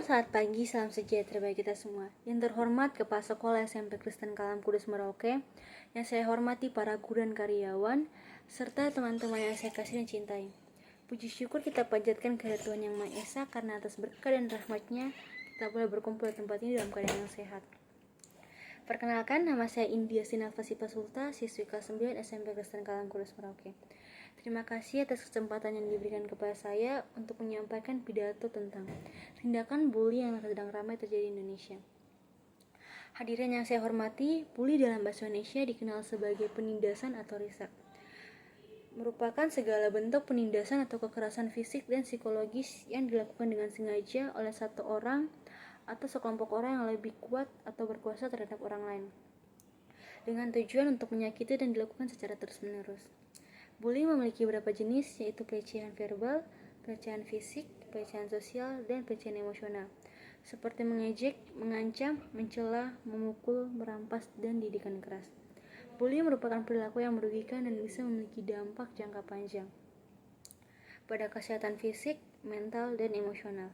selamat pagi, salam sejahtera bagi kita semua. Yang terhormat Kepala Sekolah SMP Kristen Kalam Kudus Merauke, yang saya hormati para guru dan karyawan, serta teman-teman yang saya kasih dan cintai. Puji syukur kita panjatkan kehadirat Tuhan Yang Maha Esa karena atas berkat dan rahmat-Nya kita boleh berkumpul di tempat ini dalam keadaan yang sehat. Perkenalkan, nama saya India Sinalva Sipasulta, siswi kelas 9 SMP Kristen Kalam Kudus Merauke. Terima kasih atas kesempatan yang diberikan kepada saya untuk menyampaikan pidato tentang tindakan bully yang sedang ramai terjadi di Indonesia. Hadirin yang saya hormati, bully dalam bahasa Indonesia dikenal sebagai penindasan atau risak. Merupakan segala bentuk penindasan atau kekerasan fisik dan psikologis yang dilakukan dengan sengaja oleh satu orang atau sekelompok orang yang lebih kuat atau berkuasa terhadap orang lain, dengan tujuan untuk menyakiti dan dilakukan secara terus-menerus. Bullying memiliki beberapa jenis, yaitu pelecehan verbal, pelecehan fisik, pelecehan sosial, dan pelecehan emosional, seperti mengejek, mengancam, mencela, memukul, merampas, dan didikan keras. Bullying merupakan perilaku yang merugikan dan bisa memiliki dampak jangka panjang pada kesehatan fisik, mental, dan emosional.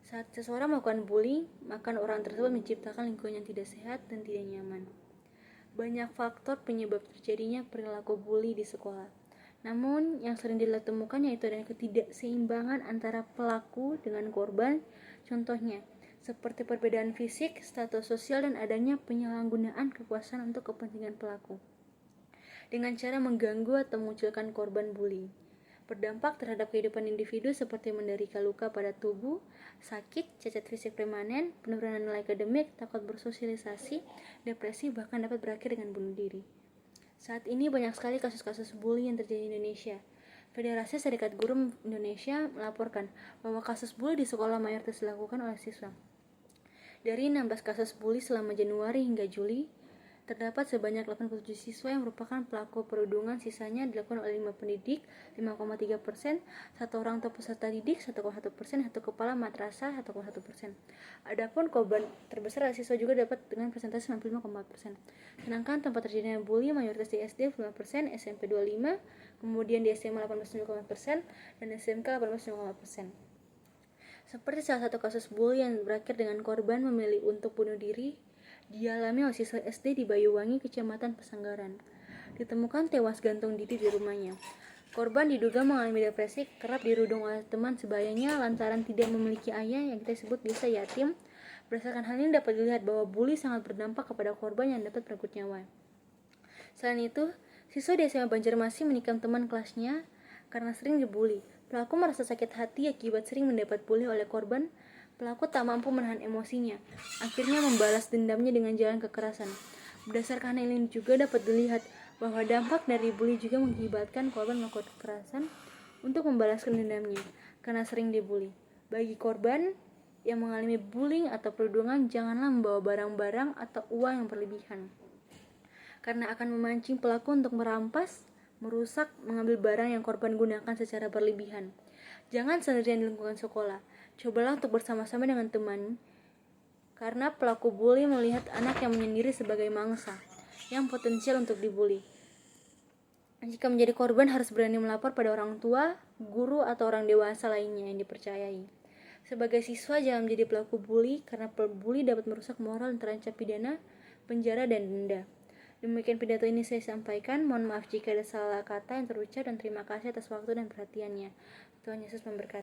Saat seseorang melakukan bullying, maka orang tersebut menciptakan lingkungan yang tidak sehat dan tidak nyaman. Banyak faktor penyebab terjadinya perilaku bully di sekolah. Namun, yang sering ditemukan yaitu adanya ketidakseimbangan antara pelaku dengan korban, contohnya seperti perbedaan fisik, status sosial, dan adanya penyalahgunaan kekuasaan untuk kepentingan pelaku, dengan cara mengganggu atau memunculkan korban bully. Berdampak terhadap kehidupan individu seperti menderita luka pada tubuh, sakit, cacat fisik permanen, penurunan nilai akademik, takut bersosialisasi, depresi, bahkan dapat berakhir dengan bunuh diri. Saat ini banyak sekali kasus-kasus bully yang terjadi di Indonesia. Federasi Serikat Guru Indonesia melaporkan bahwa kasus bully di sekolah mayoritas dilakukan oleh siswa. Dari 16 kasus bully selama Januari hingga Juli, terdapat sebanyak 87 siswa yang merupakan pelaku perundungan, sisanya dilakukan oleh 5 pendidik, 5,3%, 1 orang tua peserta didik, 1,1%, 1 kepala madrasah, 1,1%. Adapun korban terbesar adalah siswa juga dapat dengan persentase 95,4%. Sedangkan tempat terjadinya bully mayoritas di SD 5%, SMP 25%, kemudian di SMA 18,5%, dan SMK 18,5%. Seperti salah satu kasus bully yang berakhir dengan korban memilih untuk bunuh diri, dialami oleh siswa SD di Bayuwangi, Kecamatan Pesanggaran. Ditemukan tewas gantung diri di rumahnya. Korban diduga mengalami depresi, kerap dirudung oleh teman sebayanya lantaran tidak memiliki ayah yang kita sebut biasa yatim. Berdasarkan hal ini dapat dilihat bahwa bully sangat berdampak kepada korban yang dapat merenggut nyawa. Selain itu, siswa di SMA Banjarmasin menikam teman kelasnya karena sering dibully. Pelaku merasa sakit hati akibat sering mendapat bully oleh korban. Pelaku tak mampu menahan emosinya, akhirnya membalas dendamnya dengan jalan kekerasan. Berdasarkan hal ini juga dapat dilihat bahwa dampak dari bully juga mengakibatkan korban melakukan kekerasan untuk membalaskan dendamnya karena sering dibully. Bagi korban yang mengalami bullying atau perundungan, janganlah membawa barang-barang atau uang yang berlebihan, karena akan memancing pelaku untuk merampas, merusak, mengambil barang yang korban gunakan secara berlebihan. Jangan sendirian di lingkungan sekolah. Cobalah untuk bersama-sama dengan teman, karena pelaku bully melihat anak yang menyendiri sebagai mangsa yang potensial untuk dibully. Jika menjadi korban, harus berani melapor pada orang tua, guru, atau orang dewasa lainnya yang dipercayai. Sebagai siswa, jangan menjadi pelaku bully, karena bully dapat merusak moral dan terancam pidana, penjara, dan denda. Demikian pidato ini saya sampaikan. Mohon maaf jika ada salah kata yang terucap, dan terima kasih atas waktu dan perhatiannya. Tuhan Yesus memberkati.